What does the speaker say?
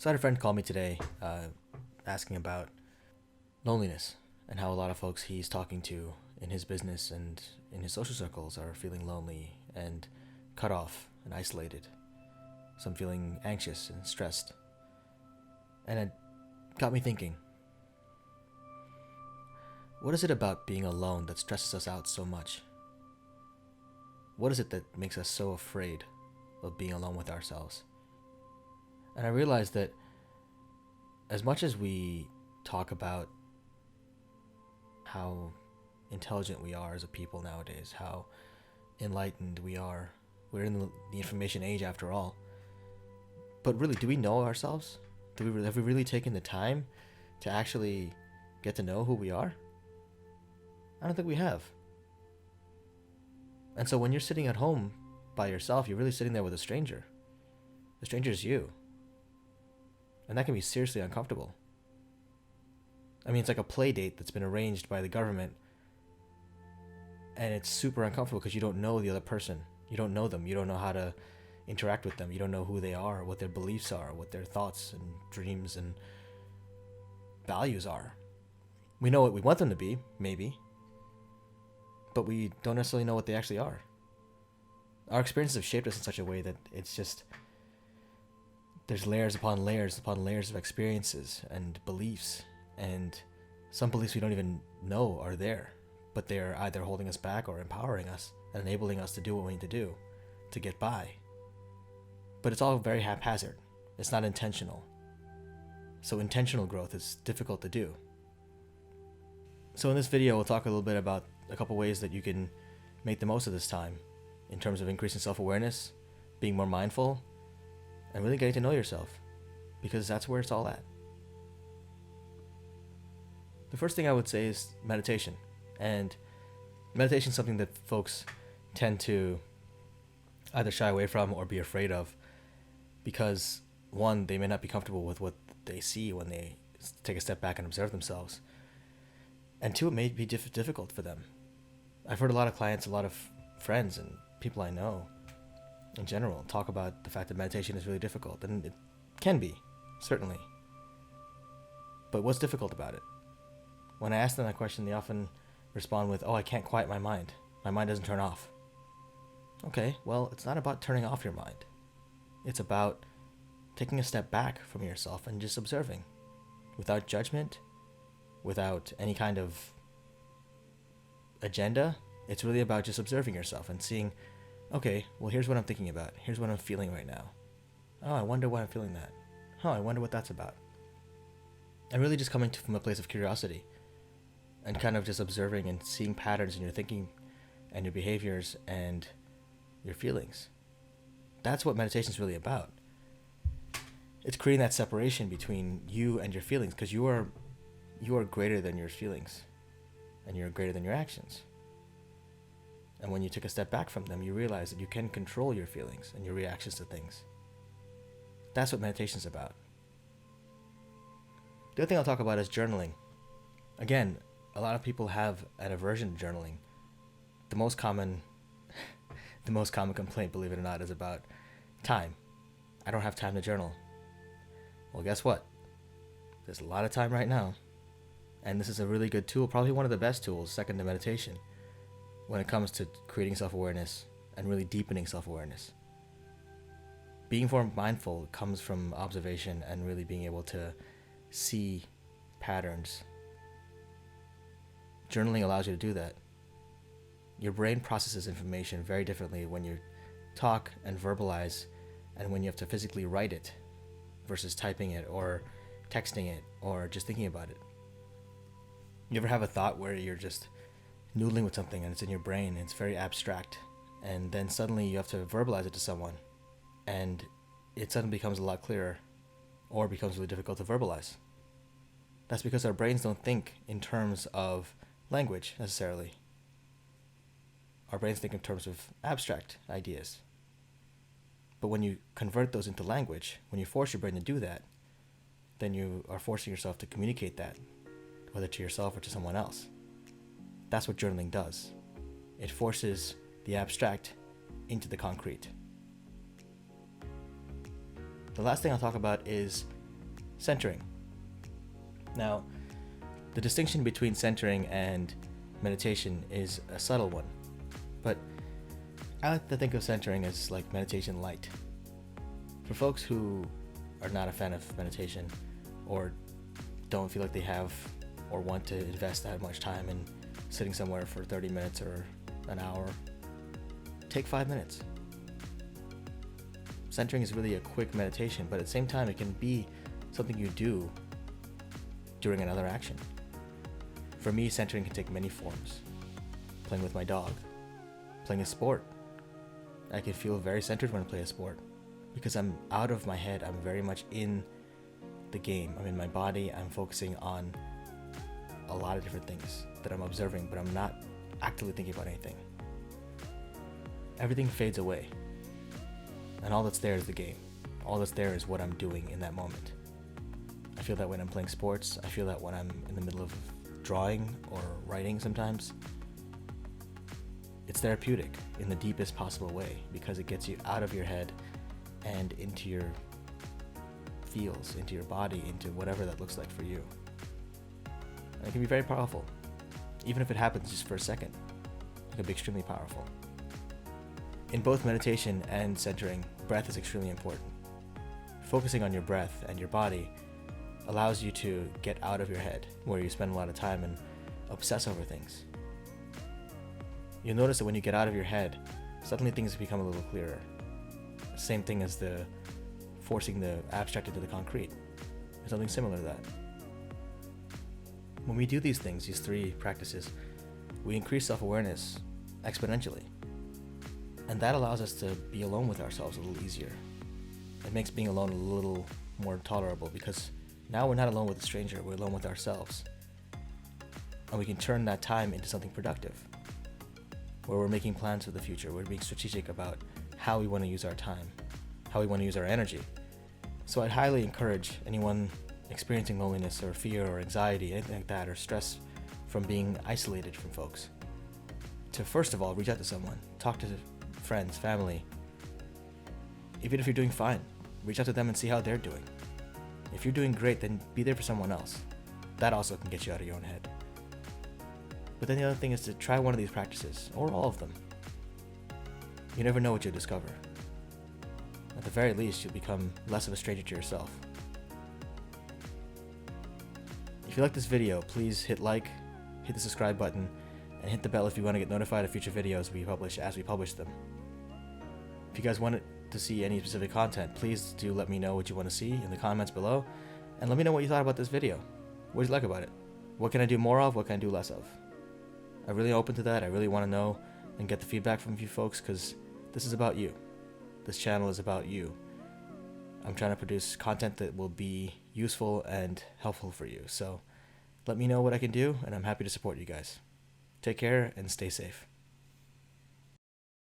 So I had a friend call me today asking about loneliness and how a lot of folks he's talking to in his business and in his social circles are feeling lonely and cut off and isolated. Some feeling anxious and stressed. And it got me thinking, what is it about being alone that stresses us out so much? What is it that makes us so afraid of being alone with ourselves? And I realized that as much as we talk about how intelligent we are as a people nowadays, how enlightened we are, we're in the information age after all. But really, do we know ourselves? Have we really taken the time to actually get to know who we are? I don't think we have. And so when you're sitting at home by yourself, you're really sitting there with a stranger. The stranger is you. And that can be seriously uncomfortable. I mean, it's like a play date that's been arranged by the government, and it's super uncomfortable because you don't know the other person. You don't know them. You don't know how to interact with them. You don't know who they are, what their beliefs are, what their thoughts and dreams and values are. We know what we want them to be, maybe, but we don't necessarily know what they actually are. Our experiences have shaped us in such a way that it's just, there's layers upon layers upon layers of experiences and beliefs, and some beliefs we don't even know are there, but they're either holding us back or empowering us and enabling us to do what we need to do to get by. But it's all very haphazard. It's not intentional. So intentional growth is difficult to do. So in this video, we'll talk a little bit about a couple ways that you can make the most of this time in terms of increasing self-awareness, being more mindful, and really getting to know yourself, because that's where it's all at. The first thing I would say is meditation. And meditation is something that folks tend to either shy away from or be afraid of because, one, they may not be comfortable with what they see when they take a step back and observe themselves. And two, it may be difficult for them. I've heard a lot of clients, a lot of friends and people I know in general talk about the fact that meditation is really difficult, and it can be, certainly. But what's difficult about it? When I ask them that question, they often respond with, I can't quiet my mind. My mind doesn't turn off. Okay, well, it's not about turning off your mind. It's about taking a step back from yourself and just observing without judgment, without any kind of agenda. It's really about just observing yourself and seeing, okay, well, here's what I'm thinking about. Here's what I'm feeling right now. Oh, I wonder why I'm feeling that. I wonder what that's about. And really just coming from a place of curiosity and kind of just observing and seeing patterns in your thinking and your behaviors and your feelings. That's what meditation is really about. It's creating that separation between you and your feelings, because you are greater than your feelings and you're greater than your actions. And when you take a step back from them, you realize that you can control your feelings and your reactions to things. That's what meditation is about. The other thing I'll talk about is journaling. Again, a lot of people have an aversion to journaling. The most common complaint, believe it or not, is about time. I don't have time to journal. Well, guess what? There's a lot of time right now. And this is a really good tool, probably one of the best tools, second to meditation, when it comes to creating self-awareness and really deepening self-awareness. Being more mindful comes from observation and really being able to see patterns. Journaling allows you to do that. Your brain processes information very differently when you talk and verbalize and when you have to physically write it versus typing it or texting it or just thinking about it. You ever have a thought where you're just noodling with something and it's in your brain and it's very abstract, and then suddenly you have to verbalize it to someone and it suddenly becomes a lot clearer or becomes really difficult to verbalize? That's because our brains don't think in terms of language necessarily. Our brains think in terms of abstract ideas. But when you convert those into language, when you force your brain to do that, then you are forcing yourself to communicate that, whether to yourself or to someone else. That's what journaling does. It forces the abstract into the concrete. The last thing I'll talk about is Centering. Now, the distinction between centering and meditation is a subtle one, but I like to think of centering as like meditation light. For folks who are not a fan of meditation or don't feel like they have or want to invest that much time in sitting somewhere for 30 minutes or an hour, take 5 minutes. Centering is really a quick meditation, but at the same time, it can be something you do during another action. For me, centering can take many forms. Playing with my dog, playing a sport. I can feel very centered when I play a sport because I'm out of my head. I'm very much in the game. I'm in my body. I'm focusing on a lot of different things that I'm observing, but I'm not actively thinking about anything. Everything fades away, and all that's there is the game. All that's there is what I'm doing in that moment. I feel that when I'm playing sports. I feel that when I'm in the middle of drawing or writing sometimes. It's therapeutic in the deepest possible way because it gets you out of your head and into your feels, into your body, into whatever that looks like for you. And it can be very powerful. Even if it happens just for a second, it can be extremely powerful. In both meditation and centering, breath is extremely important. Focusing on your breath and your body allows you to get out of your head, where you spend a lot of time and obsess over things. You'll notice that when you get out of your head, suddenly things become a little clearer. Same thing as the forcing the abstract into the concrete. There's something similar to that. When we do these things, these three practices, we increase self-awareness exponentially. And that allows us to be alone with ourselves a little easier. It makes being alone a little more tolerable because now we're not alone with a stranger, we're alone with ourselves. And we can turn that time into something productive, where we're making plans for the future, we're being strategic about how we want to use our time, how we want to use our energy. So I'd highly encourage anyone experiencing loneliness or fear or anxiety, anything like that, or stress from being isolated from folks, to first of all reach out to someone, talk to friends, family. Even if you're doing fine, reach out to them and see how they're doing. If you're doing great, then be there for someone else. That also can get you out of your own head. But then the other thing is to try one of these practices, or all of them. You never know what you'll discover. At the very least, you'll become less of a stranger to yourself. If you like this video, please hit like, hit the subscribe button, and hit the bell if you want to get notified of future videos we publish as we publish them. If you guys want to see any specific content, please do let me know what you want to see in the comments below, and let me know what you thought about this video. What did you like about it? What can I do more of? What can I do less of? I'm really open to that. I really want to know and get the feedback from you folks because this is about you. This channel is about you. I'm trying to produce content that will be useful and helpful for you. So let me know what I can do, and I'm happy to support you guys. Take care and stay safe.